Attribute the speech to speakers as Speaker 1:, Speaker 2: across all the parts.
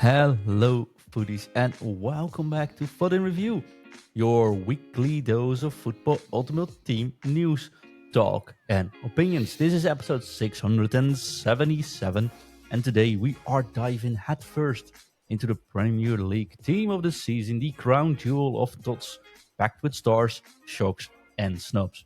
Speaker 1: Hello, foodies, and welcome back to futinreview, your weekly dose of football ultimate team news, talk, and opinions. This is episode 677, and today we are diving headfirst into the Premier League team of the season, the crown jewel of TOTS, packed with stars, shocks, and snubs.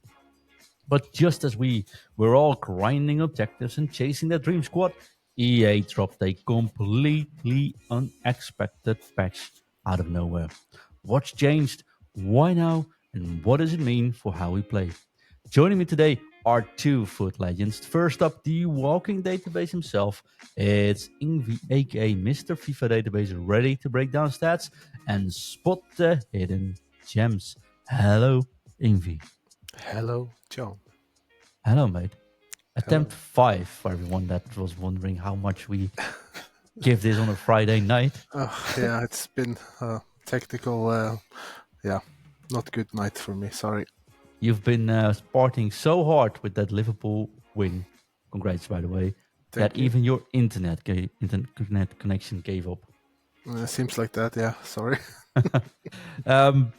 Speaker 1: But just as we were all grinding objectives and chasing that dream squad, EA dropped a completely unexpected patch out of nowhere. What's changed? Why now? And what does it mean for how we play? Joining me today are two foot legends. First up, the walking database himself. It's Ingve, aka Mr. FIFA Database, ready to break down stats and spot the hidden gems. Hello, Ingve.
Speaker 2: Hello, John.
Speaker 1: Hello, mate. Attempt
Speaker 2: Hello.
Speaker 1: 5 for everyone that was wondering how much we give this on a Friday night.
Speaker 2: Yeah, it's been a technical, not good night for me. Sorry.
Speaker 1: You've been partying so hard with that Liverpool win. Congrats, by the way.
Speaker 2: Thank you.
Speaker 1: Even your internet connection gave up.
Speaker 2: Seems like that, yeah. Sorry.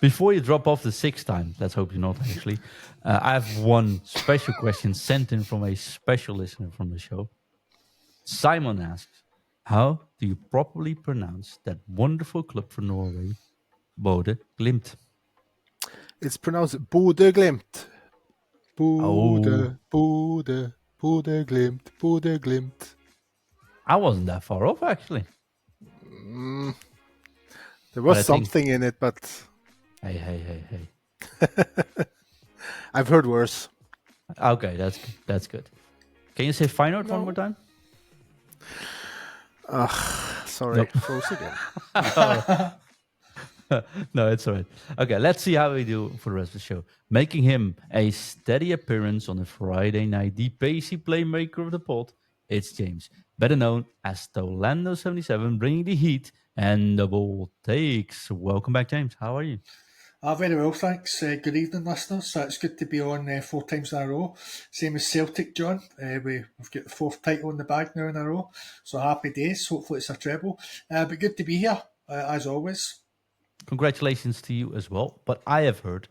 Speaker 1: Before you drop off the sixth time, let's hope you're not actually, I have one special question sent in from a special listener from the show. Simon asks, how do you properly pronounce that wonderful club from Norway, Bode Glimt?
Speaker 2: It's pronounced Bode Glimt.
Speaker 1: Oh,
Speaker 2: Bode Glimt.
Speaker 1: I wasn't that far off actually.
Speaker 2: There was
Speaker 1: But I
Speaker 2: something in it, but
Speaker 1: Hey.
Speaker 2: I've heard worse.
Speaker 1: Okay, that's good. Can you say Feyenoord one more time?
Speaker 2: Sorry,
Speaker 1: Nope.
Speaker 2: froze again.
Speaker 1: No, it's all right. Okay, let's see how we do for the rest of the show. Making him a steady appearance on a Friday night, the pacey playmaker of the pod, it's James, better known as Tolando77, bringing the heat and double takes. Welcome back, James. How are you?
Speaker 3: Very well, thanks. Good evening, listeners. It's good to be on 4 times in a row. Same as Celtic, John. We've got the 4th title in the bag now in a row. So happy days. Hopefully it's a treble. But good to be here, as always.
Speaker 1: Congratulations to you as well. But I have heard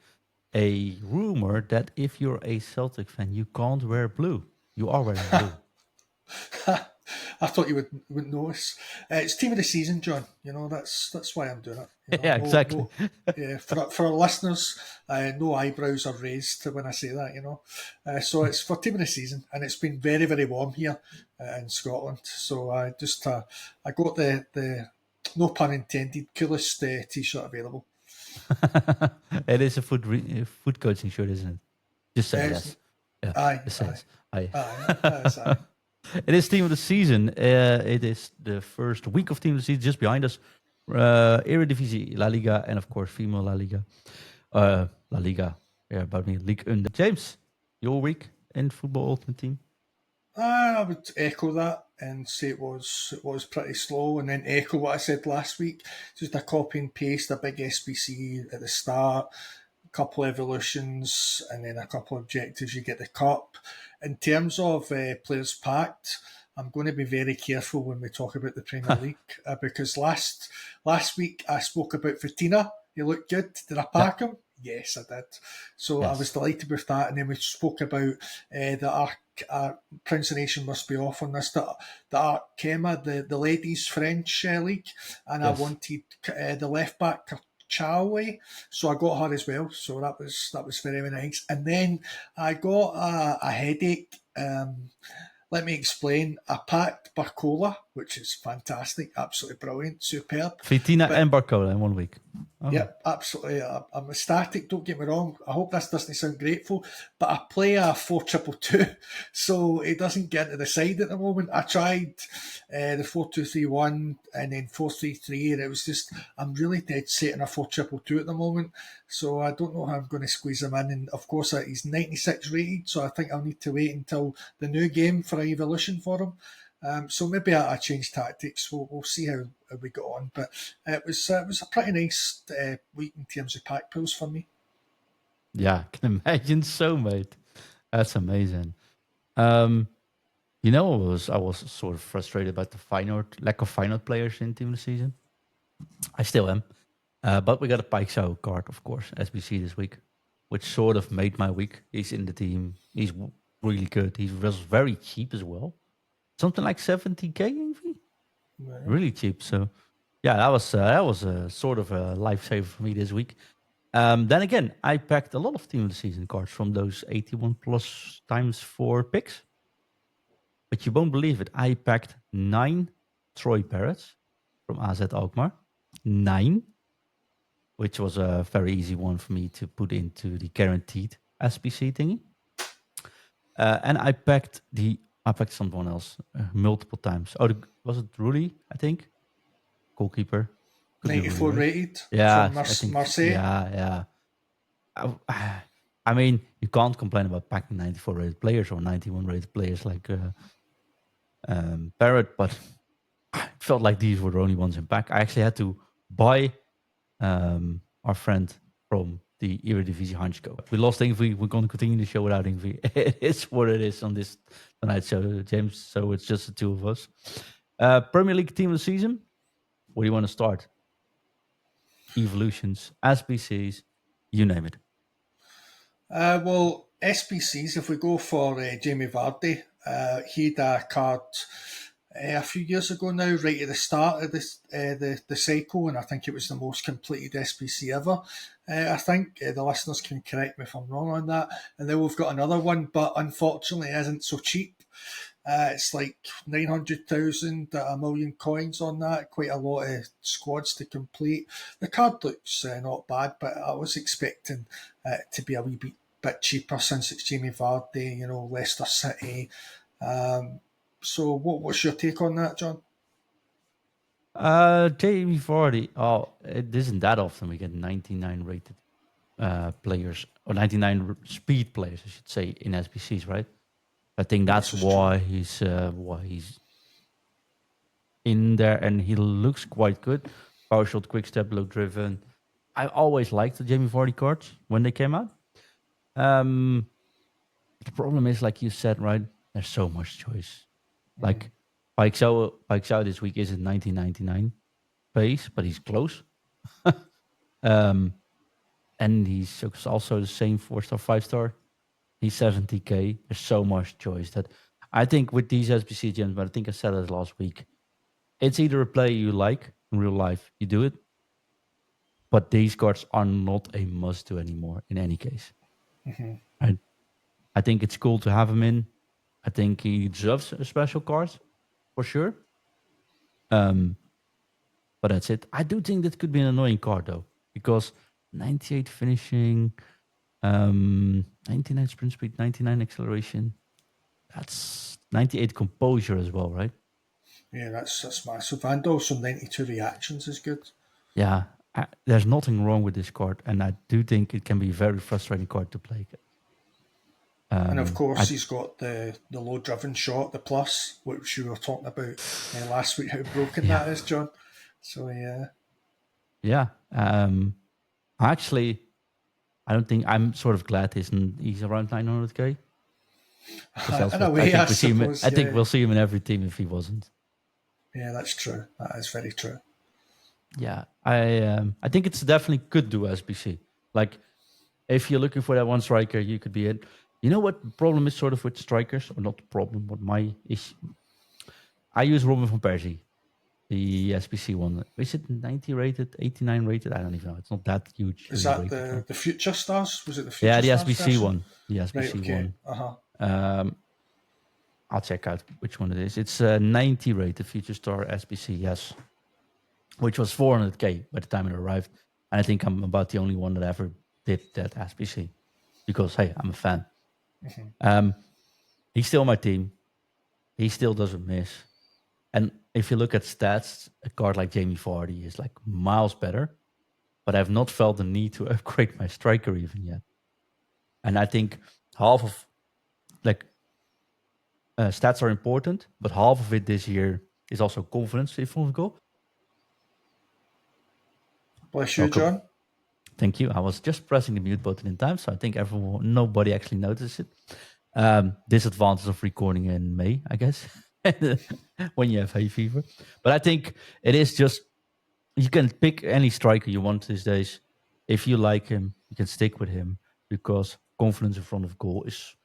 Speaker 1: a rumor that if you're a Celtic fan, you can't wear blue. You are wearing blue.
Speaker 3: I thought you wouldn't notice. It's team of the season, John. You know, that's why I'm doing it. You know?
Speaker 1: Yeah, exactly.
Speaker 3: For our listeners, no eyebrows are raised when I say that, you know. So it's for team of the season, and it's been very, very warm here in Scotland. So I got the no pun intended, coolest t-shirt available.
Speaker 1: It is a foot coaching shirt, isn't it? Just say yes. Yeah,
Speaker 3: Aye,
Speaker 1: just say yes. Aye.
Speaker 3: aye.
Speaker 1: It is team of the season. It is the first week of team of the season just behind us. Eredivisie, La Liga, and of course female La Liga. La Liga, about me, League Under. James, your week in football ultimate team?
Speaker 3: I would echo that and say it was pretty slow, and then echo what I said last week. Just a copy and paste, a big SBC at the start, a couple of evolutions, and then a couple of objectives. You get the cup. In terms of players packed, I'm going to be very careful when we talk about the Premier League because last week I spoke about Futina. He looked good. Did I pack him? Yes, I did. So yes. I was delighted with that. And then we spoke about the pronunciation must be off on this, the Arkema, the ladies' French league. And yes. I wanted the left back, Chawe, so I got her as well. So that was very, very nice. And then I got a headache. Let me explain. I packed Barcola, which is fantastic, absolutely brilliant, superb.
Speaker 1: Fitina and Barcola in 1 week.
Speaker 3: Oh. Yep, absolutely. I'm ecstatic, don't get me wrong. I hope this doesn't sound grateful, but I play a 4-2-2, so it doesn't get to the side at the moment. I tried the 4-2-3-1 and then 4-3-3, and it was just, I'm really dead set in a 4-2-2 at the moment, so I don't know how I'm going to squeeze him in. And of course, he's 96 rated, so I think I'll need to wait until the new game for an evolution for him. So maybe I change tactics. We'll see how we got on. But it was a pretty nice week in terms of pack pools for me.
Speaker 1: Yeah, I can imagine so, mate. That's amazing. You know, I was sort of frustrated about the lack of final players in Team of the Season. I still am. But we got a Pike card, of course, SBC this week, which sort of made my week. He's in the team. He's really good. He was very cheap as well. Something like 70k, Ingve?
Speaker 3: Right.
Speaker 1: Really cheap. So, yeah, that was sort of a lifesaver for me this week. Then again, I packed a lot of Team of the Season cards from those 81 plus times 4 picks. But you won't believe it. I packed 9 Troy Parrots from AZ Alkmaar. 9. Which was a very easy one for me to put into the guaranteed SBC thingy. And I packed someone else multiple times. Was it Rudy, I think? Goalkeeper. Could be
Speaker 3: 94
Speaker 1: Rudy, right?
Speaker 3: rated
Speaker 1: Yeah,
Speaker 3: from
Speaker 1: I think,
Speaker 3: Marseille.
Speaker 1: Yeah. I mean, you can't complain about packing 94 rated players or 91 rated players like Barrett, but it felt like these were the only ones in pack. I actually had to buy our friend from the Eredivisie Hansko. We lost Ingve. We're going to continue the show without Ingve. It is what it is on this tonight's show, James. So it's just the two of us. Premier League Team of the Season. Where do you want to start? Evolutions, SBCs, you name it.
Speaker 3: Well, SBCs, if we go for Jamie Vardy, he had a card a few years ago now, right at the start of this the cycle, and I think it was the most completed SBC ever. I think the listeners can correct me if I'm wrong on that. And then we've got another one, but unfortunately it isn't so cheap. It's like 900,000, a million coins on that. Quite a lot of squads to complete. The card looks not bad, but I was expecting to be a wee bit cheaper since it's Jamie Vardy, Leicester City. So what's your take on that, John?
Speaker 1: Jamie Vardy. Oh, it isn't that often we get 99 rated players, or 99 speed players, I should say, in SBCs, right? I think that's why he's in there, and he looks quite good. Power shot, quick step, low driven. I always liked the Jamie Vardy cards when they came out. The problem is, like you said, right? There's so much choice. Like Pike Shaw this week is at 1999 base, but he's close. And he's also the same 4-star, 5-star. He's 70k. There's so much choice that I think with these SBC gems, but I think I said it last week, it's either a player you like in real life, you do it, but these cards are not a must-do anymore in any case. Right? I think it's cool to have him in. I think he deserves a special card for sure. But that's it. I do think that could be an annoying card though, because 98 finishing, 99 sprint speed, 99 acceleration. That's 98 composure as well, right?
Speaker 3: Yeah, that's massive. And also 92 reactions is good.
Speaker 1: Yeah, there's nothing wrong with this card, and I do think it can be a very frustrating card to play.
Speaker 3: And of course, he's got the low driven shot, the plus, which you were talking about last week, how broken that is, John. So, yeah.
Speaker 1: Yeah. Actually, I don't think I'm sort of glad he's around 900k.
Speaker 3: In a way, I
Speaker 1: think we'll see him in every team if he wasn't.
Speaker 3: Yeah, that's true. That is very true.
Speaker 1: Yeah, I think it's definitely could do SBC. Like, if you're looking for that one striker, you could be it. You know what the problem is sort of with strikers? Or not the problem, what my issue. I use Robin van Persie, the SBC one. Is it 90 rated, 89 rated? I don't even know. It's not that huge.
Speaker 3: Is that the Future Stars? Was it the Future
Speaker 1: Stars? Yeah,
Speaker 3: the
Speaker 1: SBC
Speaker 3: version?
Speaker 1: one. The SBC one.
Speaker 3: Uh-huh.
Speaker 1: I'll check out which one it is. It's 90 rated Future Star SBC, yes. Which was 400k by the time it arrived. And I think I'm about the only one that ever did that SBC. Because, hey, I'm a fan. He's still my team. He still doesn't miss. And if you look at stats, a card like Jamie Vardy is like miles better. But I've not felt the need to upgrade my striker even yet. And I think half of, stats are important, but half of it this year is also confidence, if you go.
Speaker 3: Bless you, John.
Speaker 1: Thank you. I was just pressing the mute button in time, so I think nobody actually noticed it. Disadvantage of recording in May, I guess, when you have hay fever. But I think it is just, you can pick any striker you want these days. If you like him, you can stick with him because confidence in front of goal is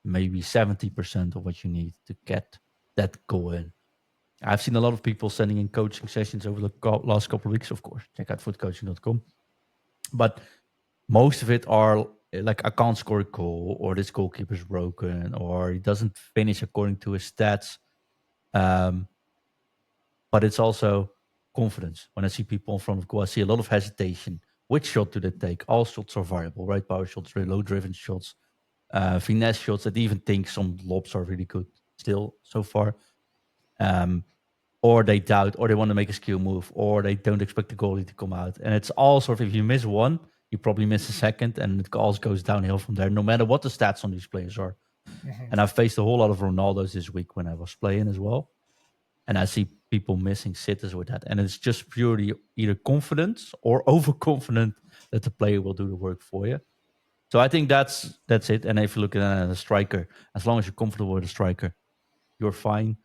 Speaker 1: maybe 70% of what you need to get that goal in. I've seen a lot of people sending in coaching sessions over the last couple of weeks, of course. Check out footcoaching.com. But most of it are like, I can't score a goal, or this goalkeeper's broken, or he doesn't finish according to his stats. But it's also confidence. When I see people in front of goal, I see a lot of hesitation. Which shot do they take? All shots are variable, right? Power shots, low driven shots, finesse shots. I even think some lobs are really good still so far. Or they doubt, or they want to make a skill move, or they don't expect the goalie to come out. And it's all sort of, if you miss one, you probably miss a second, and it all goes downhill from there, no matter what the stats on these players are. And I've faced a whole lot of Ronaldos this week when I was playing as well. And I see people missing sitters with that. And it's just purely either confidence or overconfident that the player will do the work for you. So I think that's it. And if you look at a striker, as long as you're comfortable with a striker, you're fine.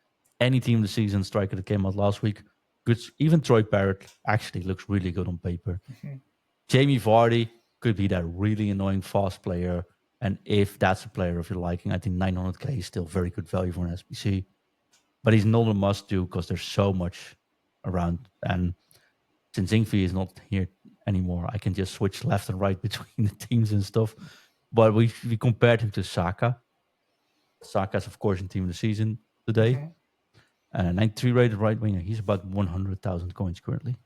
Speaker 1: Any team of the season striker that came out last week, good. Even Troy Parrott actually looks really good on paper. Jamie Vardy could be that really annoying fast player. And if that's a player of your liking, I think 900k is still very good value for an SBC. But he's not a must-do because there's so much around. And since Ingve is not here anymore, I can just switch left and right between the teams and stuff. But we compared him to Saka. Saka's, of course, in team of the season today. 93 rated right winger. He's about 100,000 coins currently.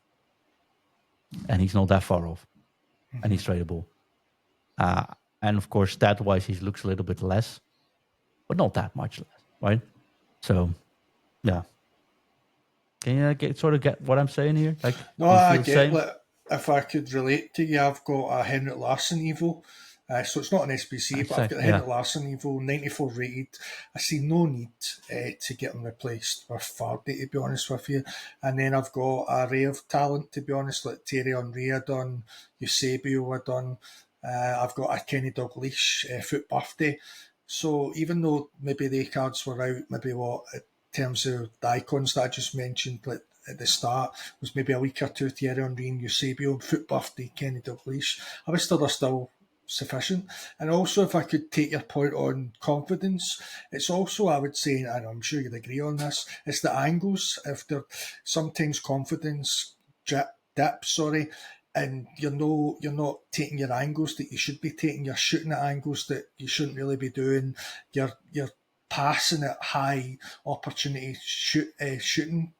Speaker 1: And he's not that far off. And he's tradable. And of course, stat-wise, he looks a little bit less. But not that much less, right? So, yeah. Can you get what I'm saying here? Like,
Speaker 3: No, I get it. If I could relate to you, I've got a Henrik Larsson Evo. So it's not an SBC, but I've got a Henrik Larsson Evo, 94 rated. I see no need to get him replaced with Vardy, to be honest with you. And then I've got a array of talent, to be honest, like Thierry Henry I done, Eusebio I done. I've got a Kenny Dalglish foot birthday. So even though maybe the cards were out, maybe in terms of the icons that I just mentioned, like at the start, was maybe a week or two, Thierry Henry and Eusebio, foot birthday, Kenny Dalglish. I was still sufficient. And also, if I could take your point on confidence, it's also, I would say, and I'm sure you'd agree on this, it's the angles. If there sometimes confidence dips, and you're not taking your angles that you should be taking, you're shooting at angles that you shouldn't really be doing, you're passing at high opportunity shooting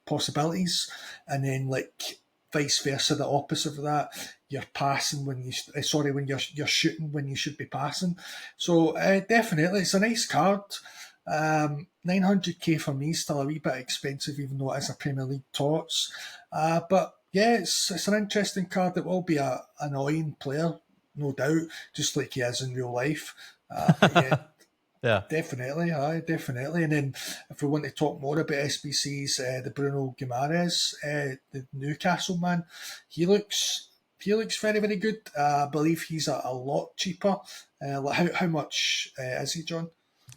Speaker 3: possibilities, and then like vice versa, the opposite of that, you're passing when you're shooting when you should be passing. So definitely, it's a nice card. 900k for me is still a wee bit expensive, even though it is a Premier League TOTS. But yeah, it's an interesting card. It will be a annoying player, no doubt, just like he is in real life. But yeah.
Speaker 1: Yeah,
Speaker 3: definitely. And then if we want to talk more about SBCs, the Bruno Guimarães, the Newcastle man, he looks very, very good. I believe he's a lot cheaper. How much is he, John?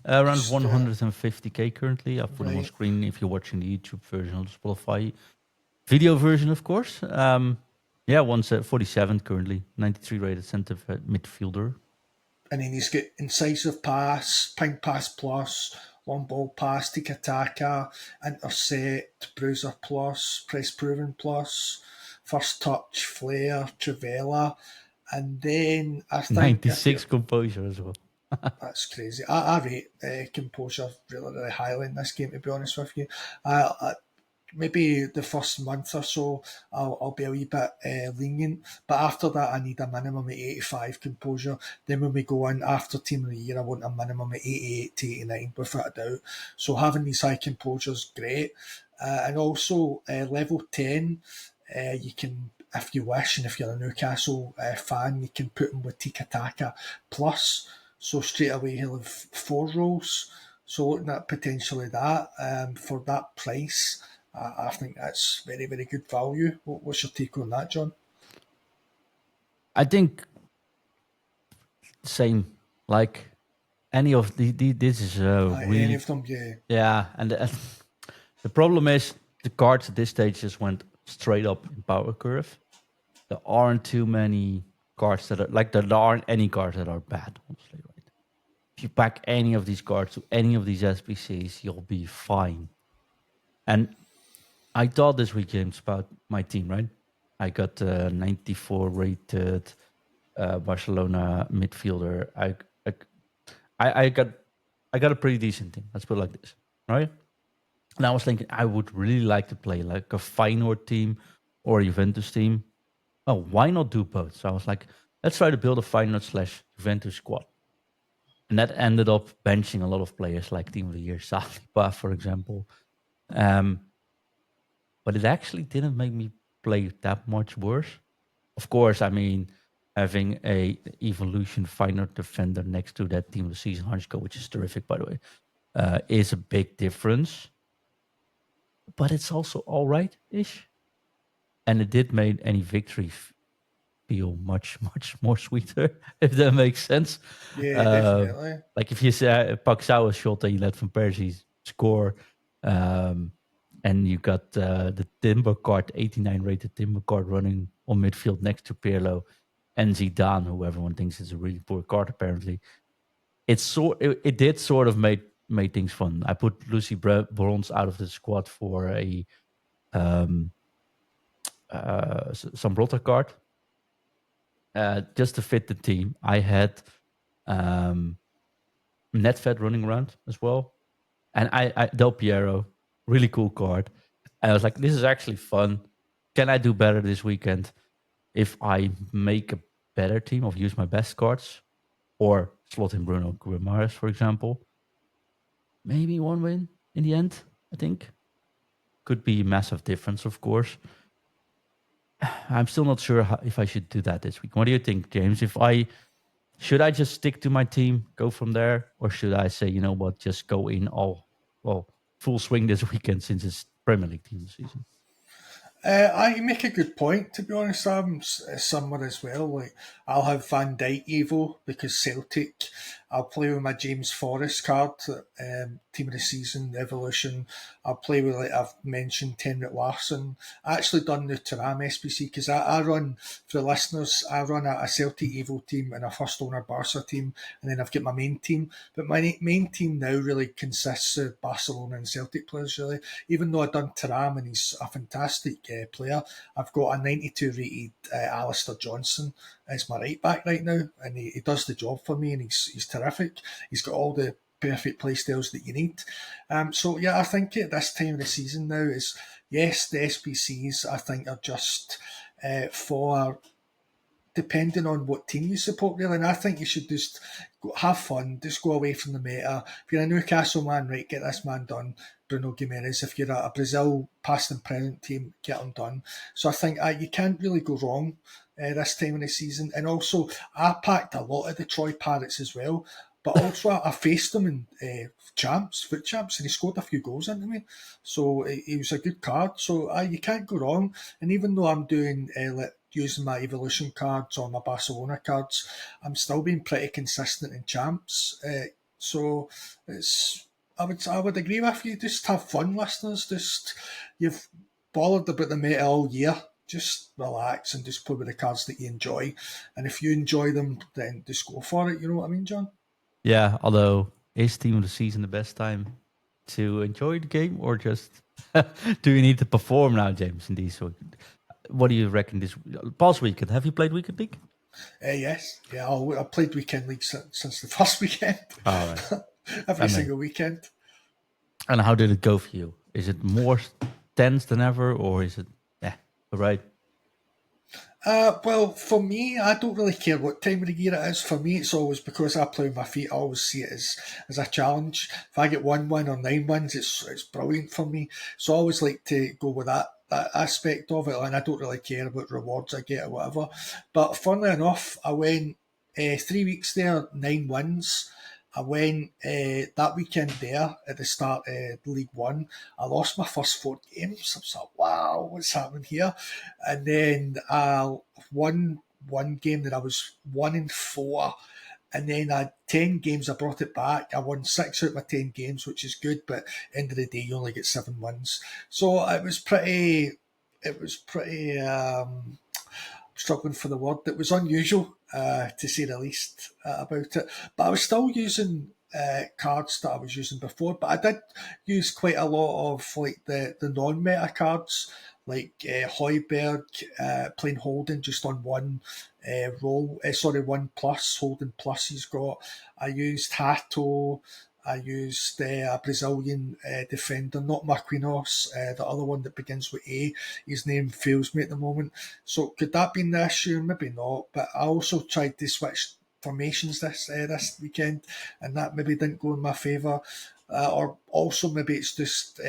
Speaker 1: Around 150k currently. I've put him on
Speaker 3: Right.
Speaker 1: screen if you're watching the YouTube version of the Spotify video version, of course. Yeah, 147 currently, 93 rated centre midfielder.
Speaker 3: And then he's got incisive pass, ping pass plus, long ball pass, tiki-taka, intercept, bruiser plus, press proven plus, first touch, flair, trivela, and then I think
Speaker 1: 96 composure as well.
Speaker 3: that's crazy. I rate composure really, really highly in this game, to be honest with you. Maybe the first month or so, I'll be a wee bit lenient. But after that, I need a minimum of 85 composure. Then when we go in after Team of the Year, I want a minimum of 88 to 89, without a doubt. So having these high composure is great. And also, level 10, you can, if you wish, and if you're a Newcastle fan, you can put him with Tiki-Taka Plus. So straight away, he'll have 4 roles. So looking at potentially that for that price, I think that's very, very good value. What's your take on that, John?
Speaker 1: I think same. Like, any of this is really
Speaker 3: any of them, yeah.
Speaker 1: yeah, and the problem is the cards at this stage just went straight up in power curve. There aren't too many cards that are like there aren't any cards that are bad, honestly, right? If you pack any of these cards to any of these SBCs, you'll be fine. And I thought this weekend about my team, right? I got 94 rated Barcelona midfielder. I got a pretty decent team. Let's put it like this, right? And I was thinking I would really like to play like a Feyenoord team or a Juventus team. Oh, why not do both? So I was like, let's try to build a Feyenoord slash Juventus squad. And that ended up benching a lot of players like Team of the Year, Saliba, for example. But it actually didn't make me play that much worse. Of course, I mean, having a evolution Feyenoord defender next to that Team of the Season Hansko, which is terrific, by the way, is a big difference. But it's also all right-ish. And it did make any victory feel much, much more sweeter, if that makes sense.
Speaker 3: Yeah, definitely.
Speaker 1: Like if you say Paxao a shot and you let Van Persie score, and you got the Timber card, 89 rated Timber card running on midfield next to Pirlo and Zidane, who everyone thinks is a really poor card apparently. It did sort of made things fun. I put Lucy Bronze out of the squad for a Sambrota card, just to fit the team. I had Netfed running around as well, and I Del Piero, really cool card. And I was like, this is actually fun. Can I do better this weekend if I make a better team or use my best cards or slot in Bruno Guimarães, for example? Maybe one win in the end, I think. Could be a massive difference, of course. I'm still not sure if I should do that this week. What do you think, James? Should I just stick to my team, go from there, or should I say, you know what, just go in full swing this weekend since it's Premier League team season?
Speaker 3: I make a good point, to be honest. I'm somewhere as well. Like I'll have Van Dijk Evo because Celtic. I'll play with my James Forrest card, team of the season evolution. I'll play with, like I've mentioned, Tenrit Larsson. I actually done the Turam SBC because I run, for the listeners, I run a Celtic Evo team and a first owner Barca team, and then I've got my main team. But my main team now really consists of Barcelona and Celtic players. Really, even though I've done Turam and he's a fantastic player, I've got a 92 rated Alistair Johnson as my right back right now, and he does the job for me, and he's terrific. He's got all the perfect play styles that you need. So yeah, I think at this time of the season now is, yes, the SBCs I think are just for depending on what team you support, really. And I think you should just have fun, just go away from the meta. If you're a Newcastle man, right, get this man done, Bruno Guimarães. If you're a Brazil past and present team, get him done. So I think you can't really go wrong this time of the season. And also, I packed a lot of the Troy Parrots as well. But also, I faced him in foot champs, and he scored a few goals into me. So he was a good card. So you can't go wrong. And even though I'm doing using my evolution cards or my Barcelona cards, I'm still being pretty consistent in champs. So it's I would agree with you. Just have fun, listeners. Just you've bothered about the meta all year. Just relax and just play with the cards that you enjoy. And if you enjoy them, then just go for it. You know what I mean, John?
Speaker 1: Yeah, although is team of the season the best time to enjoy the game, or just do you need to perform now, James? In these, what do you reckon this past weekend? Have you played weekend league?
Speaker 3: Yes, yeah. I played weekend league since the first weekend.
Speaker 1: All right.
Speaker 3: Every single weekend.
Speaker 1: And how did it go for you? Is it more tense than ever, or is it all right?
Speaker 3: Well, for me, I don't really care what time of the year it is. For me, it's always because I play with my feet. I always see it as a challenge. If I get 1 win or 9 wins, it's brilliant for me. So I always like to go with that aspect of it, and I don't really care about rewards I get or whatever. But funnily enough, I went 3 weeks there, 9 wins. I went that weekend there at the start of League One. I lost my first 4 games. I was like, wow, what's happening here? And then I won one game that I was 1-4 And then I had 10 games, I brought it back. I won 6 out of my 10 games, which is good, but end of the day, you only get 7 wins. So it was pretty, struggling for the word. It was unusual, to say the least, about it. But I was still using cards that I was using before. But I did use quite a lot of like the non-meta cards, like Hoiberg, playing Holden just on one roll. One plus, Holden plus he's got. I used Hato. I used a Brazilian defender, not Marquinhos, the other one that begins with A. His name fails me at the moment. So could that be the issue? Maybe not. But I also tried to switch formations this weekend, and that maybe didn't go in my favour. Or also maybe it's just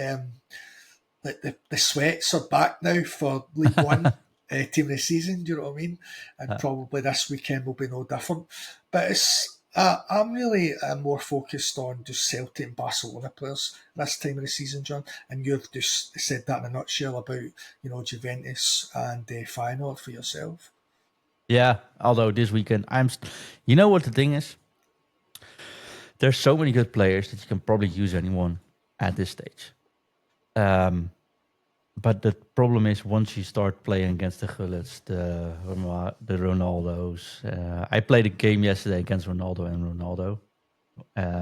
Speaker 3: like the sweats are back now for League One. Team of the season, do you know what I mean? And probably this weekend will be no different. But I'm really more focused on just Celtic and Barcelona players this time of the season, John. And you've just said that in a nutshell about Juventus and Feyenoord for yourself.
Speaker 1: Yeah, although this weekend you know what the thing is? There's so many good players that you can probably use anyone at this stage. But the problem is once you start playing against the Gullits, the Ronaldos. I played a game yesterday against Ronaldo and Ronaldo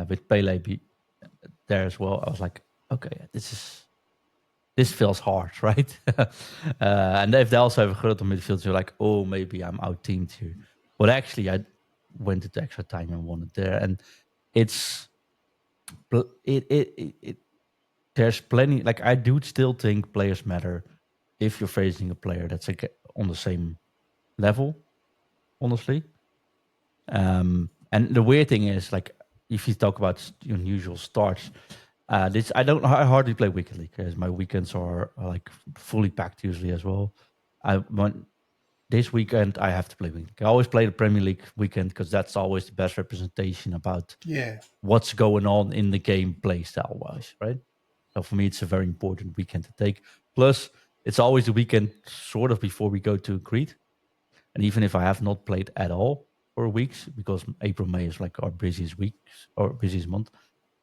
Speaker 1: with Pele there as well. I was like, okay, this feels hard, right? And if they also have a Gullit on midfield, you're like, oh, maybe I'm out-teamed here. But actually, I went into extra time and won it there. And there's plenty. Like I do still think players matter if you're facing a player that's on the same level. Honestly, and the weird thing is, like, if you talk about unusual starts, I hardly play weekly because my weekends are like fully packed usually as well. This weekend I have to play weekend. I always play the Premier League weekend because that's always the best representation about what's going on in the game play style wise, right? So for me, it's a very important weekend to take. Plus, it's always the weekend sort of before we go to Crete. And even if I have not played at all for weeks, because April, May is like our busiest weeks or busiest month,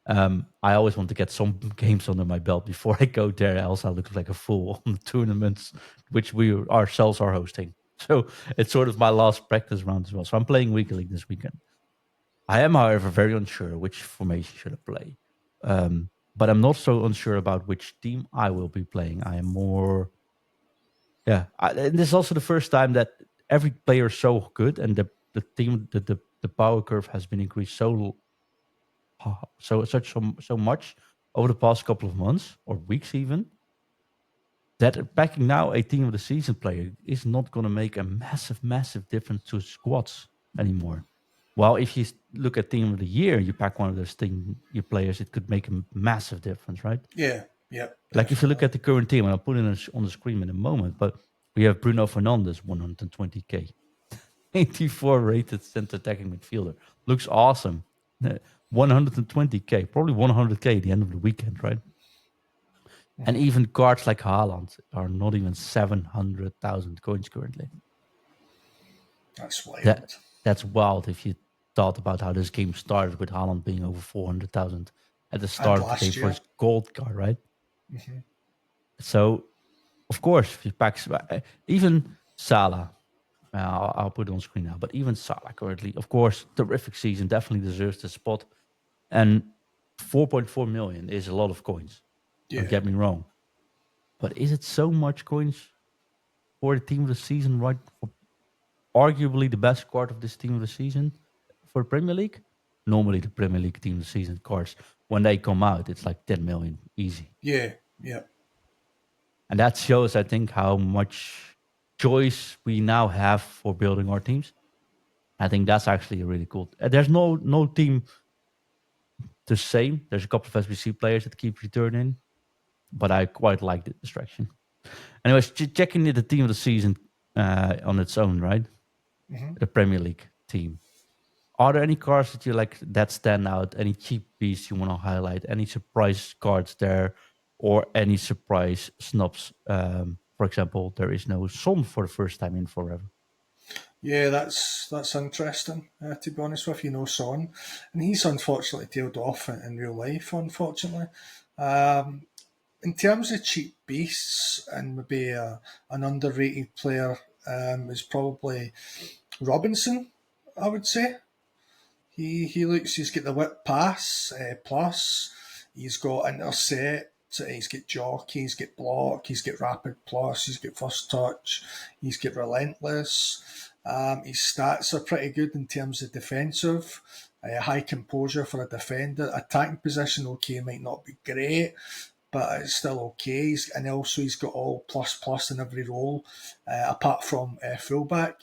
Speaker 1: I always want to get some games under my belt before I go there. Else I look like a fool on the tournaments which we ourselves are hosting. So it's sort of my last practice round as well. So I'm playing weekly this weekend. I am, however, very unsure which formation should I play. But I'm not so unsure about which team I will be playing. I am more, and this is also the first time that every player is so good, and the team, the power curve has been increased so much over the past couple of months or weeks, even that packing now a team of the season player is not going to make a massive difference to squads anymore. Well, if you look at team of the year, you pack one of those your players, it could make a massive difference, right?
Speaker 3: Yeah.
Speaker 1: Like if you look at the current team, and I'll put it on the screen in a moment, but we have Bruno Fernandes, 120k, 84 rated center attacking midfielder. Looks awesome. 120k, probably 100k at the end of the weekend, right? Mm-hmm. And even cards like Haaland are not even 700,000 coins currently.
Speaker 3: That's wild.
Speaker 1: That's wild if you thought about how this game started with Haaland being over 400,000 at the start of the game for his gold card, right? Mm-hmm. So, of course, if you pack even Salah, I'll put it on screen now, but even Salah currently, of course, terrific season, definitely deserves the spot. And 4.4 million is a lot of coins. Don't get me wrong. But is it so much coins for the team of the season, right? For arguably the best card of this team of the season for the Premier League? Normally, the Premier League team of the season cards, when they come out, it's like 10 million easy.
Speaker 3: Yeah.
Speaker 1: And that shows, I think, how much choice we now have for building our teams. I think that's actually really cool. There's no team the same. There's a couple of SBC players that keep returning, but I quite like the distraction. Anyways, checking the team of the season on its own, right? Mm-hmm. The Premier League team. Are there any cards that you like that stand out? Any cheap piece you want to highlight? Any surprise cards there? Or any surprise snubs? For example, there is no Son for the first time in forever.
Speaker 3: Yeah, that's interesting. To be honest with you, no Son, and he's unfortunately tailed off in real life. Unfortunately, um, in terms of cheap beasts and maybe an underrated player is probably Robinson. I would say he's got the whip pass plus. He's got intercept. He's got jockey. He's got block. He's got rapid plus. He's got first touch. He's got relentless. His stats are pretty good in terms of defensive. High composure for a defender. Attacking position, okay, might not be great, but it's still okay. And also he's got all plus plus in every role, apart from fullback.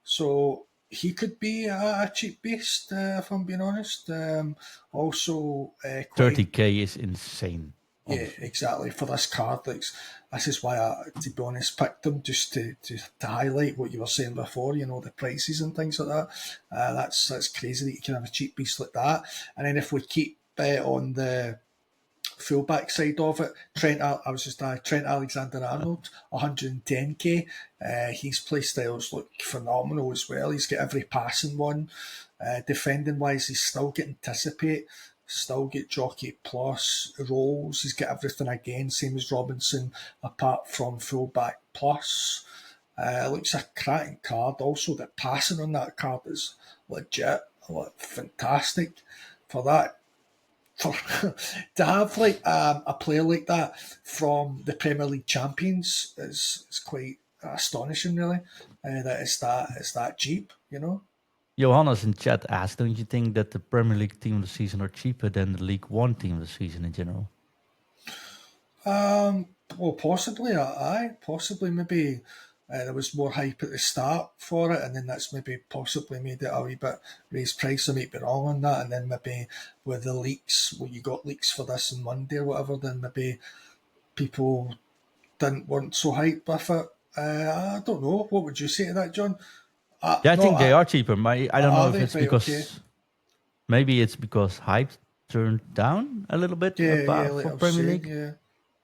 Speaker 3: So he could be a cheap beast, if I'm being honest. Also, quite
Speaker 1: 30k is insane,
Speaker 3: yeah,
Speaker 1: honestly.
Speaker 3: exactly. For this card, like this is why I, to be honest, picked them just to highlight what you were saying before. You know, the prices and things like that. That's crazy that you can have a cheap beast like that. And then if we keep on the fullback side of it, Trent Alexander-Arnold, 110k. His play styles look phenomenal as well. He's got every passing one. Defending wise, he's still get anticipate, still get jockey plus rolls. He's got everything again, same as Robinson, apart from fullback plus. Looks a cracking card. Also, the passing on that card is legit, fantastic for that. For to have like a player like that from the Premier League champions is quite astonishing, really. That it's that cheap, you know.
Speaker 1: Johannes in chat asked, don't you think that the Premier League team of the season are cheaper than the League One team of the season in general?
Speaker 3: Well, possibly, possibly maybe there was more hype at the start for it, and then that's maybe possibly made it a wee bit raised price. I might be wrong on that, and then maybe with the leaks, well, you got leaks for this on Monday or whatever, then maybe people weren't so hyped with it. I don't know. What would you say to that, John?
Speaker 1: Yeah, I
Speaker 3: No,
Speaker 1: think they are cheaper. I don't know
Speaker 3: are
Speaker 1: if
Speaker 3: they?
Speaker 1: it's
Speaker 3: Right, okay.
Speaker 1: because maybe it's because hype turned down a little bit
Speaker 3: Yeah,
Speaker 1: about
Speaker 3: like
Speaker 1: for
Speaker 3: I was
Speaker 1: Premier
Speaker 3: saying,
Speaker 1: League.
Speaker 3: yeah.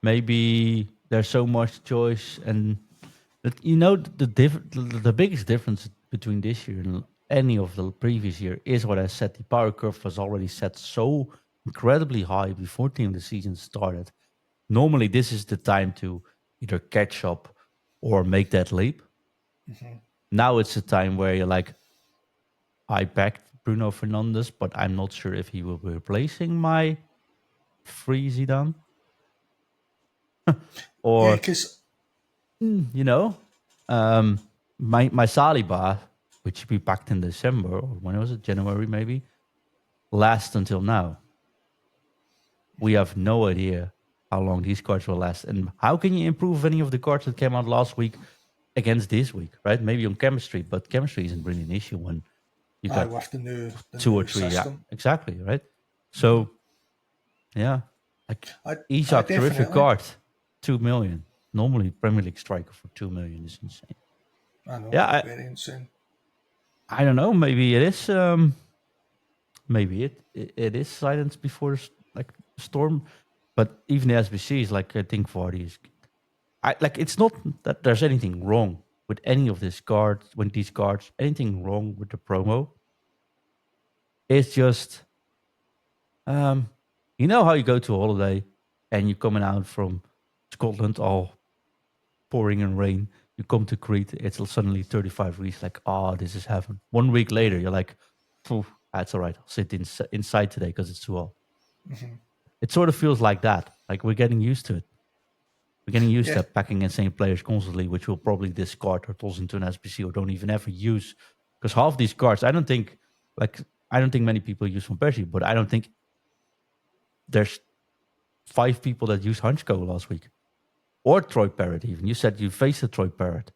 Speaker 1: Maybe there's so much choice, and you know the biggest difference between this year and any of the previous year is what I said. The power curve was already set so incredibly high before team the season started. Normally, this is the time to either catch up or make that leap. Now it's a time where you're like, I backed Bruno Fernandes, but I'm not sure if he will be replacing my free Zidane.
Speaker 3: Yeah,
Speaker 1: Or,
Speaker 3: because
Speaker 1: you know, um, my Saliba, which we backed in December, or when was it? January maybe, last until now. We have no idea how long these cards will last. And how can you improve any of the cards that came out last week against this week, right? Maybe on chemistry, but chemistry isn't really an issue when you got
Speaker 3: with the
Speaker 1: two or
Speaker 3: new
Speaker 1: three. Yeah,
Speaker 3: system,
Speaker 1: exactly, right? So, yeah, like
Speaker 3: I
Speaker 1: Isak, terrific
Speaker 3: definitely,
Speaker 1: card, 2 million. Normally, Premier League striker for 2 million is insane.
Speaker 3: I know,
Speaker 1: Yeah,
Speaker 3: very insane.
Speaker 1: I don't know. Maybe it is. Maybe it is silence before like storm, but even the SBCs, like I think Vardy is. I like. It's not that there's anything wrong with any of these cards. When these cards, anything wrong with the promo? It's just, um, you know how you go to a holiday and you're coming out from Scotland all pouring in rain. You come to Crete, it's suddenly 35 degrees. Like, oh, this is heaven. 1 week later, you're like, that's all right. I'll sit inside today because it's too hot. It sort of feels like that. Like we're getting used to it. We're getting used
Speaker 3: Yeah,
Speaker 1: to packing insane players constantly, which we'll probably discard or toss into an SBC or don't even ever use. Because half these cards, I don't think many people use Van Persie, but I don't think there's 5 people that used Hunchko last week. Or Troy Parrott even. You said you faced a Troy Parrott.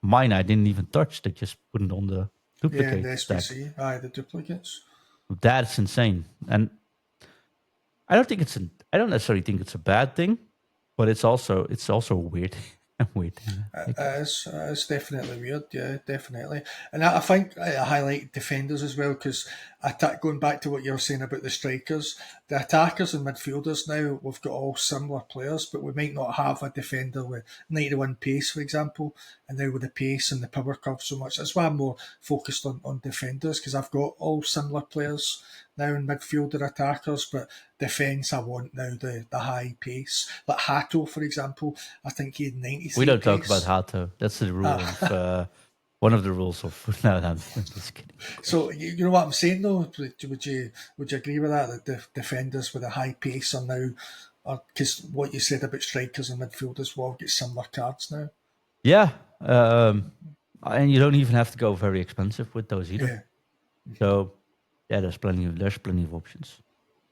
Speaker 1: Mine I didn't even touch. They just put it on the
Speaker 3: yeah, and the
Speaker 1: duplicate deck.
Speaker 3: SBC, the duplicates.
Speaker 1: That's insane. And I don't necessarily think it's a bad thing, but it's also a weird a weird thing.
Speaker 3: It's definitely weird, yeah, definitely. And I think I highlighted defenders as well because going back to what you were saying about the strikers, the attackers and midfielders now, we've got all similar players, but we might not have a defender with 91 pace, for example, and now with the pace and the power curve so much. That's why I'm more focused on defenders, because I've got all similar players now in midfield or attackers, but defence I want now the high pace. Like Hato, for example, I think he had 93
Speaker 1: We don't talk
Speaker 3: pace.
Speaker 1: about Hato. That's the rule of one of the rules of. No, I'm just kidding.
Speaker 3: So you know what I'm saying though? Would you agree with that? That the defenders with a high pace are now, because what you said about strikers and midfielders will all get similar cards now.
Speaker 1: Yeah, and you don't even have to go very expensive with those either.
Speaker 3: Yeah.
Speaker 1: So yeah, there's plenty of options.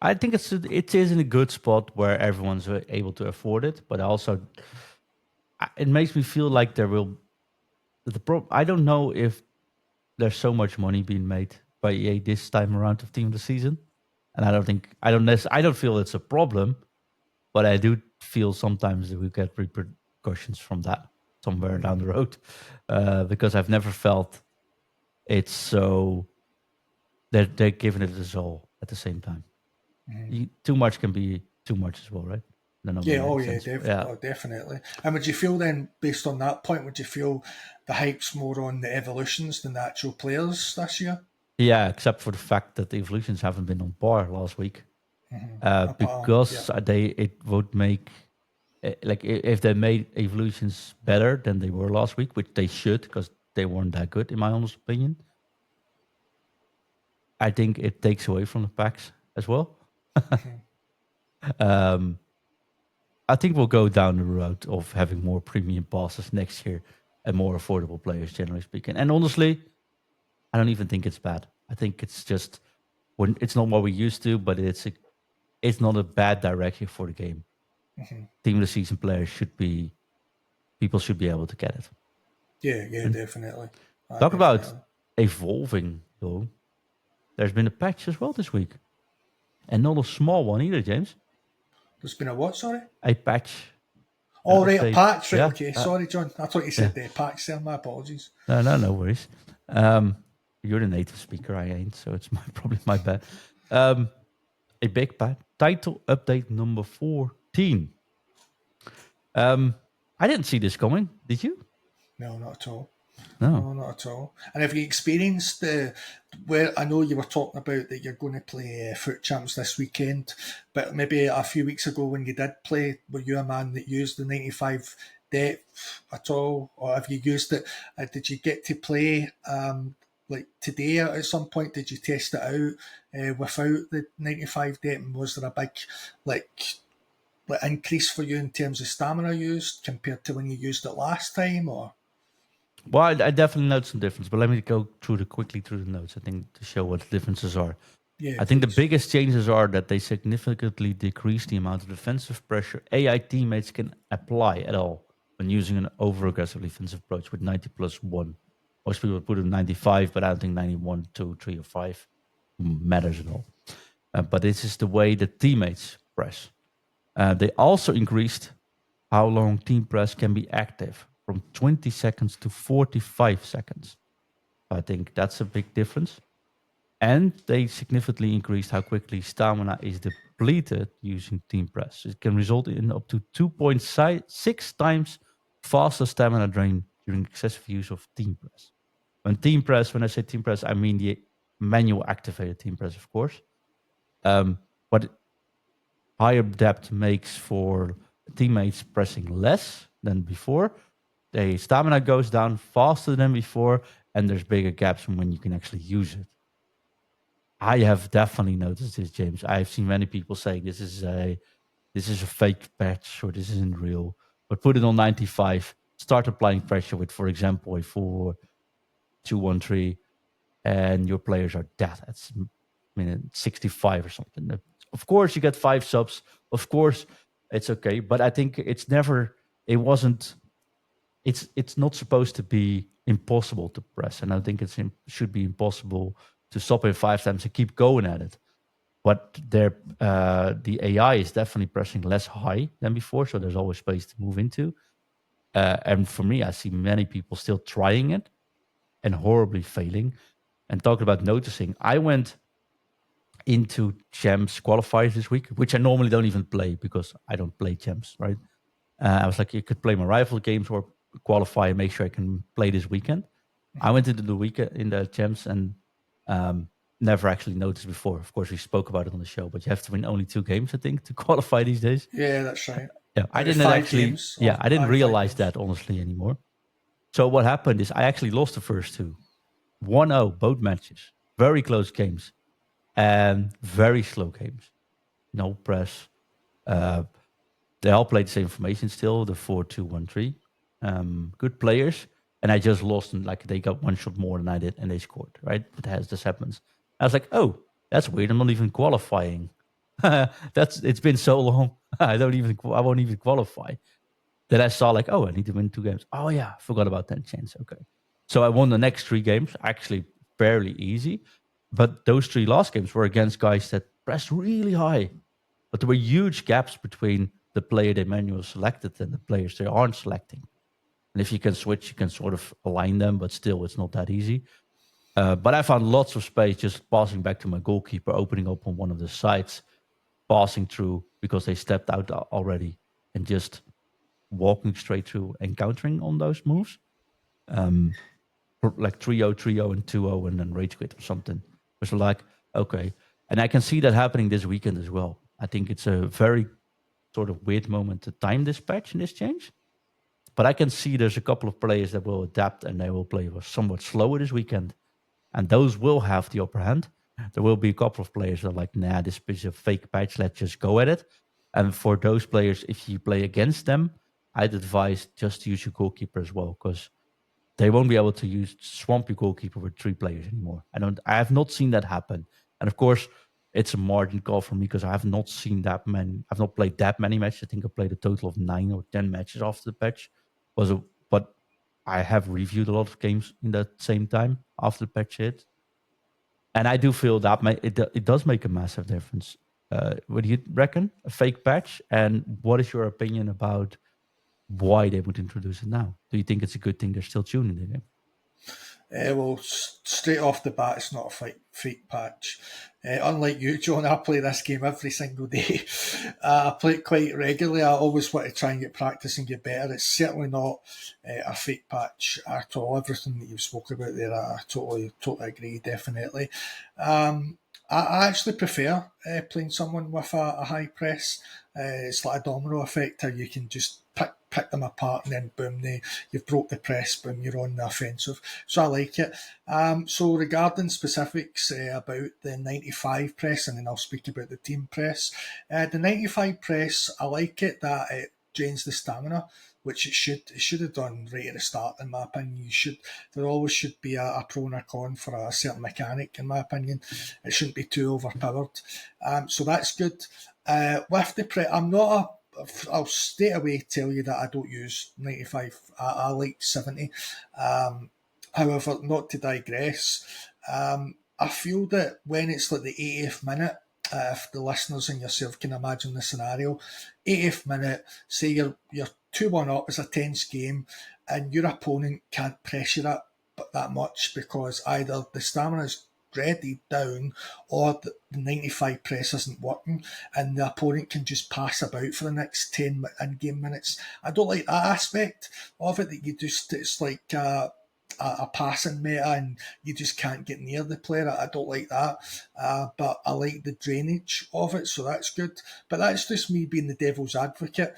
Speaker 1: I think it is in a good spot where everyone's able to afford it, but also it makes me feel like there will. I don't know if there's so much money being made by EA this time around of Team of the Season, and I don't feel it's a problem, but I do feel sometimes that we get repercussions from that somewhere down the road, because I've never felt it's so that they're giving it its all at the same time. Too much can be too much as well, right?
Speaker 3: Definitely. And would you feel then, based on that point, would you feel the hype's more on the evolutions than the actual players this year?
Speaker 1: Yeah, except for the fact that the evolutions haven't been on par last week, because it would make like if they made evolutions better than they were last week, which they should, because they weren't that good in my honest opinion. I think it takes away from the packs as well. I think we'll go down the road of having more premium passes next year and more affordable players, generally speaking. And honestly, I don't even think it's bad. I think it's just it's not what we used to, but it's not a bad direction for the game. Team of the Season players people should be able to get it.
Speaker 3: Yeah, definitely.
Speaker 1: Talk about evolving, though. There's been a patch as well this week, and not a small one either, James.
Speaker 3: There's been a what? Sorry,
Speaker 1: a patch.
Speaker 3: Oh, right, a patch. Right,
Speaker 1: yeah,
Speaker 3: okay. Sorry, John. I thought you said the patch there. My apologies.
Speaker 1: No worries. You're the native speaker, I ain't, so it's probably my bad. A big patch. Title update number 14. I didn't see this coming. Did you?
Speaker 3: No, not at all.
Speaker 1: No,
Speaker 3: not at all. And have you experienced where I know you were talking about that you're going to play Foot Champs this weekend, but maybe a few weeks ago when you did play, were you a man that used the 95 depth at all, or have you used it? Did you get to play like today at some point? Did you test it out without the 95 depth? And was there a big like increase for you in terms of stamina used compared to when you used it last time, or?
Speaker 1: Well, I definitely noticed some difference, but let me go quickly through the notes, I think, to show what the differences are.
Speaker 3: Yeah,
Speaker 1: I think the biggest changes are that they significantly decrease the amount of defensive pressure AI teammates can apply at all when using an over-aggressive defensive approach with 90 plus 1. Most people put it 95, but I don't think 91, 2, 3, or 5 matters at all. But this is the way the teammates press. They also increased how long team press can be active, from 20 seconds to 45 seconds. I think that's a big difference. And they significantly increased how quickly stamina is depleted using team press. It can result in up to 2.6 times faster stamina drain during excessive use of team press. When I say team press, I mean the manual activated team press, of course. But higher depth makes for teammates pressing less than before. The stamina goes down faster than before, and there's bigger gaps from when you can actually use it. I have definitely noticed this, James. I've seen many people saying this is a fake patch or this isn't real. But put it on 95, start applying pressure with, for example, a 4-2-1-3, and your players are dead at 65 or something. Of course, you get 5 subs. Of course, it's okay. But I think it's not supposed to be impossible to press. And I think it should be impossible to stop it 5 times and keep going at it. But the AI is definitely pressing less high than before, so there's always space to move into. And for me, I see many people still trying it and horribly failing. And talking about noticing, I went into Champs qualifiers this week, which I normally don't even play because I don't play Champs, right? I was like, you could play my rival games or qualify and make sure I can play this weekend. I went into the weekend in the Champs and never actually noticed before. Of course, we spoke about it on the show, but you have to win only 2 games, I think, to qualify these days.
Speaker 3: Yeah, that's right.
Speaker 1: Yeah, I
Speaker 3: Out of
Speaker 1: didn't
Speaker 3: 5
Speaker 1: actually.
Speaker 3: games,
Speaker 1: Yeah,
Speaker 3: or
Speaker 1: I didn't
Speaker 3: out of 5
Speaker 1: realize
Speaker 3: games.
Speaker 1: that honestly anymore. So what happened is I actually lost the first 2, 1-0 both matches, very close games, and very slow games. No press. They all played the same formation still, the 4-2-1-3. Good players, and I just lost, and like they got 1 shot more than I did, and they scored. Right, this happens. I was like, oh, that's weird. I'm not even qualifying. It's been so long. I won't even qualify. Then I saw like, oh, I need to win 2 games. Oh yeah, I forgot about that chance. Okay, so I won the next 3 games, actually fairly easy. But those 3 last games were against guys that pressed really high. But there were huge gaps between the player they manually selected and the players they aren't selecting. And if you can switch, you can sort of align them, but still, it's not that easy. But I found lots of space just passing back to my goalkeeper, opening up on one of the sides, passing through because they stepped out already, and just walking straight through and countering on those moves. Like 3-0, 3-0, and 2-0, and then rage quit or something. It was like, okay. And I can see that happening this weekend as well. I think it's a very sort of weird moment to time this patch and this change. But I can see there's a couple of players that will adapt and they will play somewhat slower this weekend. And those will have the upper hand. There will be a couple of players that are like, nah, this is a fake patch. Let's just go at it. And for those players, if you play against them, I'd advise just use your goalkeeper as well, because they won't be able to swamp your goalkeeper with 3 players anymore. I have not seen that happen. And of course, it's a margin call for me because I have not seen that many. I've not played that many matches. I think I played a total of 9 or 10 matches after the patch. But I have reviewed a lot of games in that same time after the patch hit. And I do feel that it does make a massive difference. What do you reckon? A fake patch? And what is your opinion about why they would introduce it now? Do you think it's a good thing they're still tuning the game?
Speaker 3: Well, straight off the bat, it's not a fake patch. Unlike you, John, I play this game every single day. I play it quite regularly. I always want to try and get practice and get better. It's certainly not a fake patch at all. Everything that you've spoken about there, I totally agree, definitely. I actually prefer playing someone with a high press. It's like a domino effect, how you can just pick them apart and then boom, you've broke the press, boom, you're on the offensive. So I like it. So regarding specifics about the 95 press, and then I'll speak about the team press. The 95 press, I like it that it drains the stamina, which it should have done right at the start, in my opinion. There always should be a pro and a con for a certain mechanic, in my opinion. It shouldn't be too overpowered. So that's good. With the press, I'll straight away tell you that I don't use 95. I like 70. However, not to digress, I feel that when it's like the 80th minute, if the listeners and yourself can imagine the scenario, 80th minute, say you're 2-1 up, it's a tense game, and your opponent can't pressure it that much because either the stamina's ready down or the 95 press isn't working and the opponent can just pass about for the next 10 in-game minutes. I don't like that aspect of it, that it's like a passing meta and you just can't get near the player. I don't like that, but I like the drainage of it, so that's good. But that's just me being the devil's advocate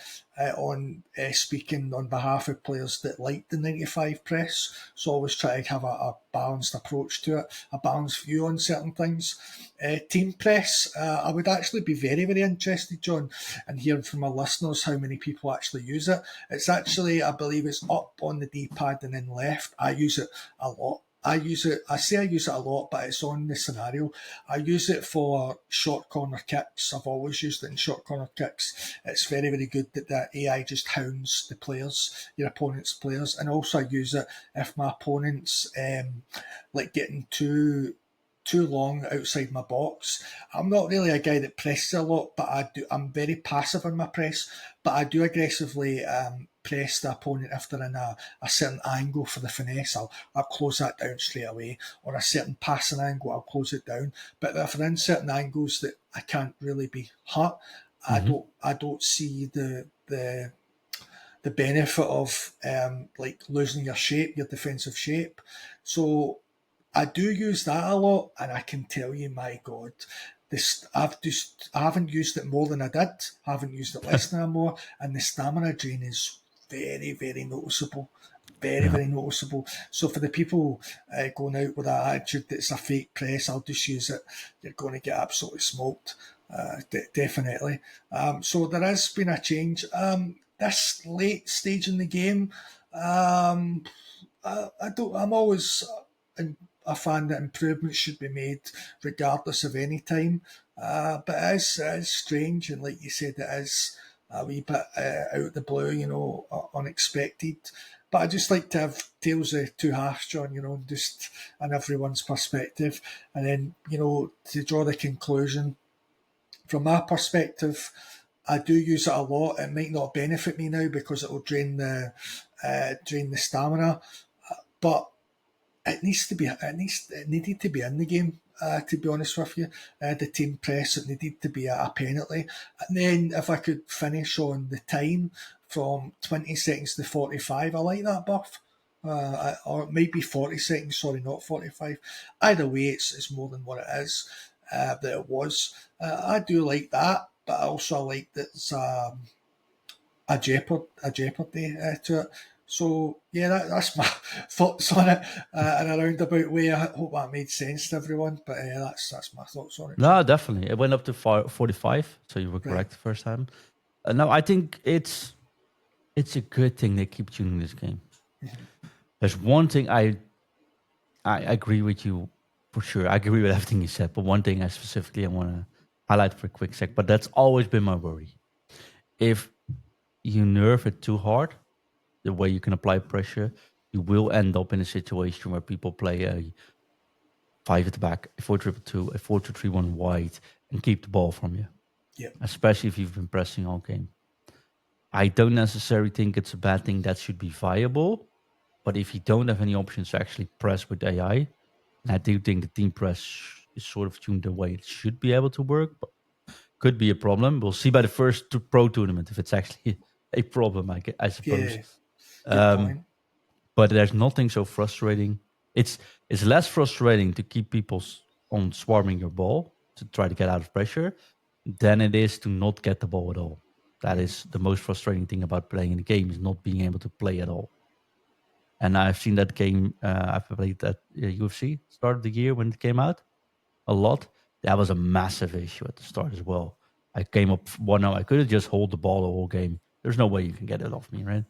Speaker 3: on speaking on behalf of players that like the 95 press. So I always try to have a balanced approach to it, a balanced view on certain things. Team press, I would actually be very, very interested, John, in hearing from our listeners how many people actually use it. It's actually, I believe it's up on the D-pad and then left. I use it a lot. I use it a lot, but it's on the scenario. I use it for short corner kicks. I've always used it in short corner kicks. It's very, very good that the AI just hounds the players, your opponent's players. And also I use it if my opponent's like getting too long outside my box. I'm not really a guy that presses a lot, but I'm very passive in my press, but I do aggressively press the opponent if they're in a certain angle for the finesse, I'll close that down straight away, or a certain passing angle, I'll close it down. But if they're in certain angles that I can't really be hurt, I don't see the benefit of like losing your shape, your defensive shape. So I do use that a lot, and I can tell you, my God, I haven't used it more than I did. I haven't used it less than I more, and the stamina drain is very, very noticeable. Very, very noticeable. So for the people going out with that attitude that it's a fake press, I'll just use it. You're going to get absolutely smoked. Definitely. So there has been a change. This late stage in the game, I'm always a fan that improvements should be made regardless of any time. But it is strange, and like you said, it is a wee bit out of the blue, unexpected. But I just like to have tales of two halves, John, just in everyone's perspective. And then, to draw the conclusion, from my perspective, I do use it a lot. It might not benefit me now because it will drain the stamina, but it needed to be in the game. To be honest with you, the team press, it needed to be a penalty, and then if I could finish on the time from 20 seconds to 45, I like that buff. Or it might be 40 seconds, sorry, not 45. Either way, it's more than what it is that it was. I do like that, but I also like that it's a jeopardy to it. So yeah, that's my thoughts on it in a roundabout way. I hope that made sense to everyone, but that's my thoughts on it.
Speaker 1: No, definitely. It went up to 45, so you were correct the first time. No, I think it's a good thing they keep tuning this game. There's one thing I agree with you for sure. I agree with everything you said, but one thing I specifically want to highlight for a quick sec, but that's always been my worry. If you nerf it too hard, the way you can apply pressure, you will end up in a situation where people play a 5 at the back, a 4-2-2-2, a 4-2-3-1 wide, and keep the ball from you.
Speaker 3: Yeah.
Speaker 1: Especially if you've been pressing all game. I don't necessarily think it's a bad thing that should be viable, but if you don't have any options to actually press with AI, and I do think the team press is sort of tuned the way it should be able to work, but could be a problem. We'll see by the first pro tournament if it's actually a problem, I suppose.
Speaker 3: Yeah. Good point.
Speaker 1: But there's nothing so frustrating. It's less frustrating to keep people on swarming your ball to try to get out of pressure than it is to not get the ball at all. That is the most frustrating thing about playing the game, is not being able to play at all. And I've seen that game. I've played that UFC start of the year when it came out a lot. That was a massive issue at the start as well. I came up 1-0. I could have just hold the ball the whole game. There's no way you can get it off me, right?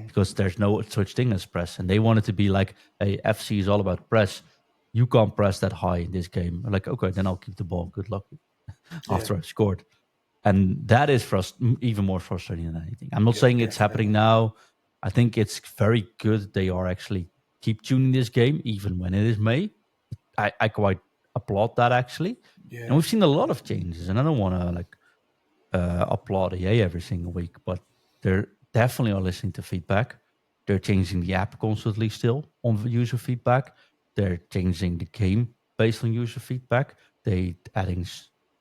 Speaker 1: Because there's no such thing as press. And they want it to be like, hey, FC is all about press. You can't press that high in this game. I'm like, okay, then I'll keep the ball. Good luck after I've scored. And that is even more frustrating than anything. I'm not saying it's happening now. I think it's very good they are actually keep tuning this game, even when it is May. I quite applaud that, actually.
Speaker 3: Yeah.
Speaker 1: And we've seen a lot of changes, and I don't want to applaud EA every single week, but they're definitely are listening to feedback. They're changing the app constantly still on user feedback. They're changing the game based on user feedback. They're adding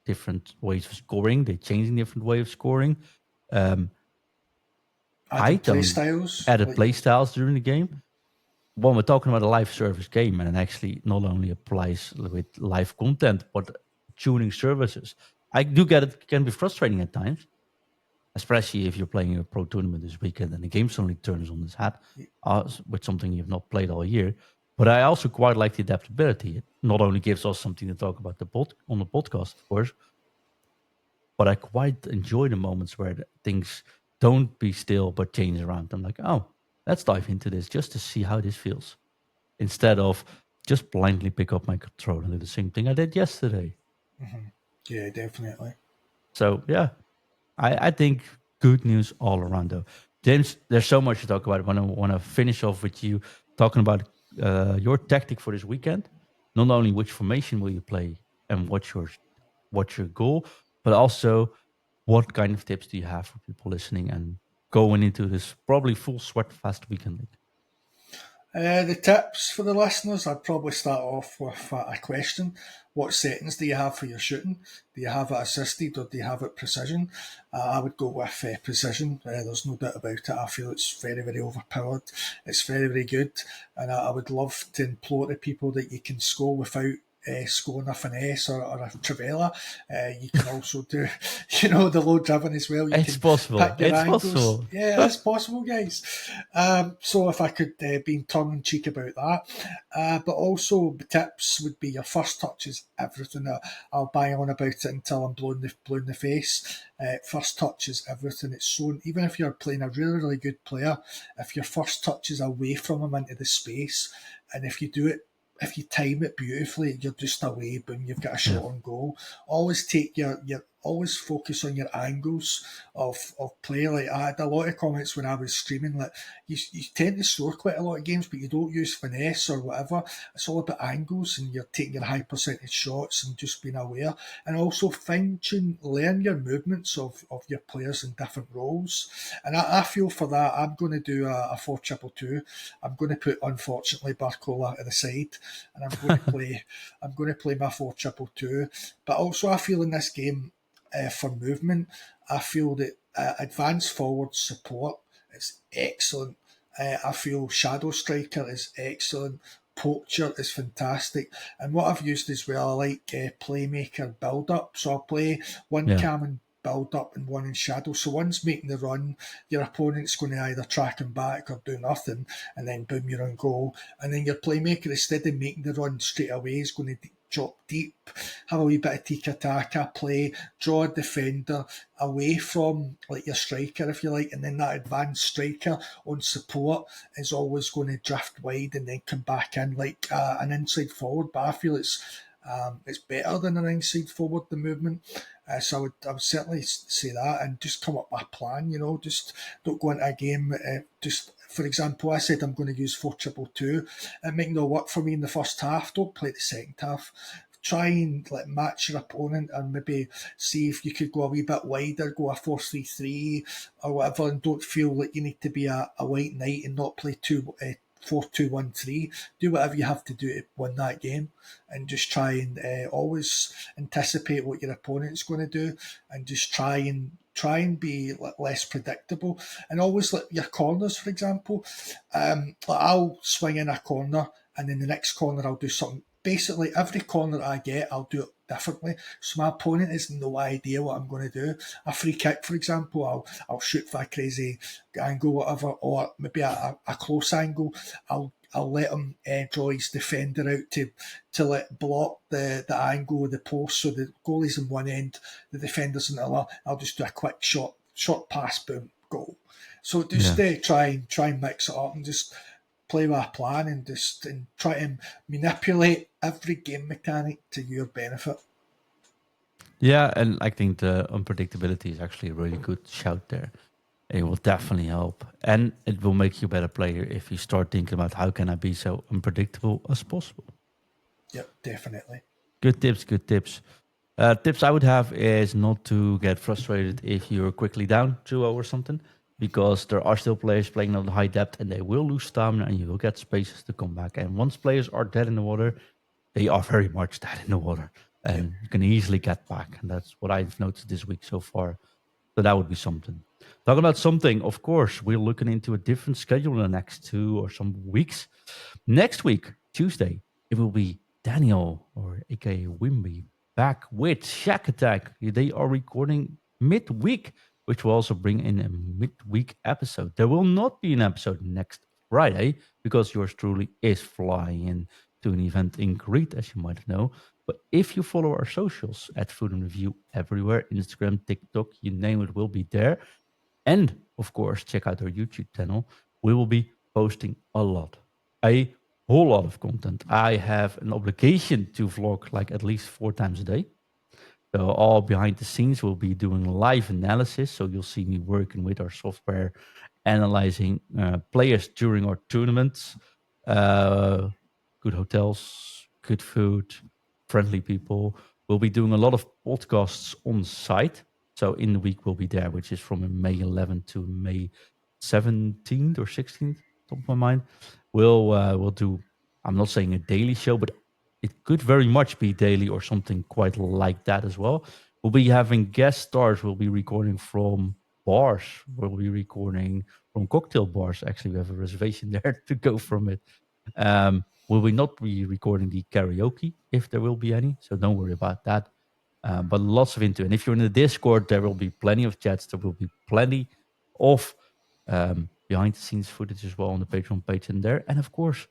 Speaker 1: different ways of scoring. They're changing different way of scoring. Added play styles during the game. When we're talking about a live service game, and it actually not only applies with live content, but tuning services, I do get it can be frustrating at times, especially if you're playing a pro tournament this weekend and the game suddenly turns on its head with something you've not played all year. But I also quite like the adaptability. It not only gives us something to talk about on the podcast, of course, but I quite enjoy the moments where things don't be still but change around. I'm like, oh, let's dive into this just to see how this feels, instead of just blindly pick up my controller and do the same thing I did yesterday.
Speaker 3: Yeah, definitely.
Speaker 1: So yeah, I think good news all around though. James, there's so much to talk about. I want to finish off with you talking about your tactic for this weekend. Not only which formation will you play and what's your goal, but also what kind of tips do you have for people listening and going into this probably full sweat fast weekend league?
Speaker 3: The tips for the listeners, I'd probably start off with a question. What settings do you have for your shooting? Do you have it assisted or do you have it precision? I would go with precision. There's no doubt about it. I feel it's very, very overpowered. It's very, very good. And I would love to implore to people that you can score without scoring a finesse or a trivela. You can also do, the low driven as well.
Speaker 1: It's possible.
Speaker 3: Pick your
Speaker 1: It's
Speaker 3: angles.
Speaker 1: possible.
Speaker 3: Yeah, that's possible, guys. So if I could be in tongue in cheek about that, but also the tips would be your first touch is everything. I'll bang on about it until I'm blue in the face. First touch is everything. It's so, even if you're playing a really, really good player, if your first touch is away from him into the space, and if you time it beautifully, you're just away, boom, you've got a shot on goal. Always take always focus on your angles of play. Like, I had a lot of comments when I was streaming, like, you tend to score quite a lot of games, but you don't use finesse or whatever. It's all about angles, and you're taking your high percentage shots and just being aware. And also learn your movements of your players in different roles. And I feel for that, I'm going to do a 4-2-2. I'm going to put, unfortunately, Barcola at the side, and I'm going to play my 4-2-2. But also I feel in this game, for movement, I feel that advanced forward support is excellent. I feel Shadow Striker is excellent. Poacher is fantastic. And what I've used as well, I like Playmaker build up. So I'll play one cam and build up and one in shadow. So one's making the run, your opponent's going to either track him back or do nothing, and then boom, you're on goal. And then your playmaker, instead of making the run straight away, is going to drop deep, have a wee bit of tiki-taka play, draw a defender away from like your striker, if you like, and then that advanced striker on support is always going to drift wide and then come back in like an inside forward. But I feel it's better than an inside forward, the movement. So I would certainly say that, and just come up with a plan. Just don't go into a game. For example, I said I'm going to use 4-2-2. It might not work for me in the first half. Don't play the second half. Try and match your opponent, and maybe see if you could go a wee bit wider, go a 4-3-3 or whatever, and don't feel like you need to be a white knight and not play 4-2-1-3. Do whatever you have to do to win that game, and just try and always anticipate what your opponent's going to do, and just try and be less predictable. And always your corners, for example, I'll swing in a corner, and then the next corner I'll do something. Basically, every corner I get, I'll do it differently. So my opponent has no idea what I'm going to do. A free kick, for example, I'll shoot for a crazy angle, whatever, or maybe a close angle. I'll let him draw his defender out to block the angle of the post. So the goalie's in one end, the defender's in the other. I'll just do a quick short pass, boom, goal. So just try and mix it up and just play with a plan, and try and manipulate every game mechanic to your benefit.
Speaker 1: Yeah, and I think the unpredictability is actually a really good shout there. It will definitely help, and it will make you a better player if you start thinking about how can I be so unpredictable as possible.
Speaker 3: Yep, definitely.
Speaker 1: Good tips. Tips I would have is not to get frustrated if you're quickly down 2-0 or something, because there are still players playing on high depth and they will lose stamina and you will get spaces to come back. And once players are dead in the water, they are very much dead in the water, and you can easily get back. And that's what I've noticed this week so far. So that would be something. Talking about something, of course, we're looking into a different schedule in the next 2 or some weeks. Next week, Tuesday, it will be Daniel, or aka Wimby, back with Shack Attack. They are recording midweek, which will also bring in a midweek episode. There will not be an episode next Friday because yours truly is flying in to an event in Crete, as you might know. But if you follow our socials at Food and Review everywhere, Instagram, TikTok, you name it, will be there. And of course, check out our YouTube channel. We will be posting a whole lot of content. I have an obligation to vlog like at least 4 times a day. So all behind the scenes, we'll be doing live analysis. So you'll see me working with our software, analyzing players during our tournaments. Good hotels, good food, friendly people. We'll be doing a lot of podcasts on site. So in the week we'll be there, which is from May 11th to May 17th or 16th, top of my mind. We'll do. I'm not saying a daily show, but it could very much be daily or something quite like that as well. We'll be having guest stars. We'll be recording from bars. We'll be recording from cocktail bars. Actually, we have a reservation there to go from it. Will we not be recording the karaoke if there will be any? So don't worry about that. But lots of into. And if you're in the Discord, there will be plenty of chats. There will be plenty of behind the scenes footage as well on the Patreon page and there. And of course,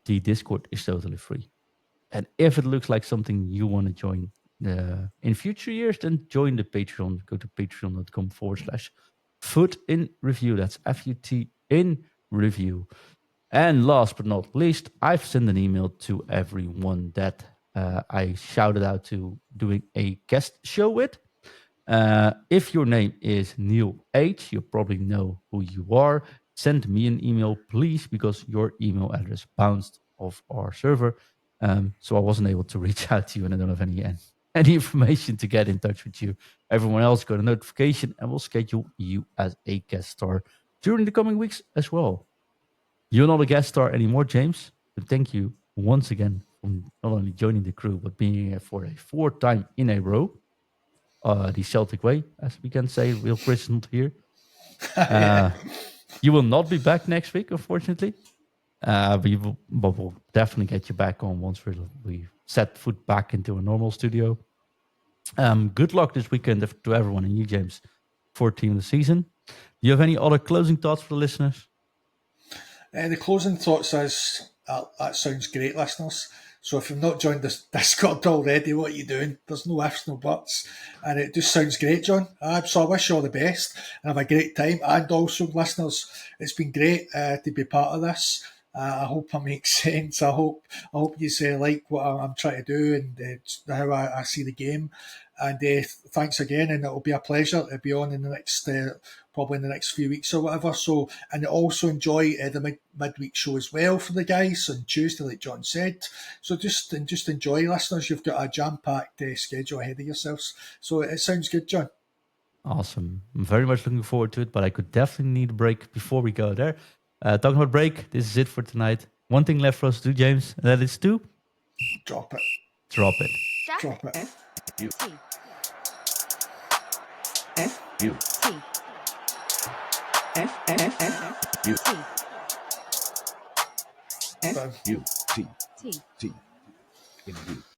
Speaker 1: the Discord is totally free. And if it looks like something you want to join in future years, then join the Patreon. Go to patreon.com/futinreview. That's FUT in review. And last but not least, I've sent an email to everyone that I shouted out to doing a guest show with. If your name is Neil H, you probably know who you are. Send me an email, please, because your email address bounced off our server. So I wasn't able to reach out to you, and I don't have any information to get in touch with you. Everyone else got a notification, and we'll schedule you as a guest star during the coming weeks as well. You're not a guest star anymore, James, but thank you once again for not only joining the crew, but being here for a 4th time in a row. The Celtic way, as we can say. Real Chris is not here. You will not be back next week, unfortunately. But we'll definitely get you back on once we set foot back into a normal studio. Good luck this weekend to everyone and you, James, for team of the season. Do you have any other closing thoughts for the listeners?
Speaker 3: The closing thoughts is that sounds great, listeners. So if you've not joined this Discord already, what are you doing? There's no ifs, no buts. And it just sounds great, John. So I wish you all the best and have a great time. And also, listeners, it's been great to be part of this. I hope it makes sense. I hope you like what I'm trying to do and how I see the game. And thanks again, and it'll be a pleasure to be on in the next, probably in the next few weeks or whatever. So, and also enjoy the midweek show as well for the guys on Tuesday, like John said. So just enjoy, listeners. You've got a jam-packed schedule ahead of yourselves. So it sounds good, John.
Speaker 1: Awesome. I'm very much looking forward to it, but I could definitely need a break before we go there. Talking about break, this is it for tonight. One thing left for us to do, James, and that is to
Speaker 3: drop it.
Speaker 1: Drop it.
Speaker 3: Drop it.
Speaker 4: U
Speaker 5: T.
Speaker 4: F U
Speaker 5: T.
Speaker 4: F F F U
Speaker 5: T.
Speaker 4: F U T
Speaker 5: T.
Speaker 4: T in U.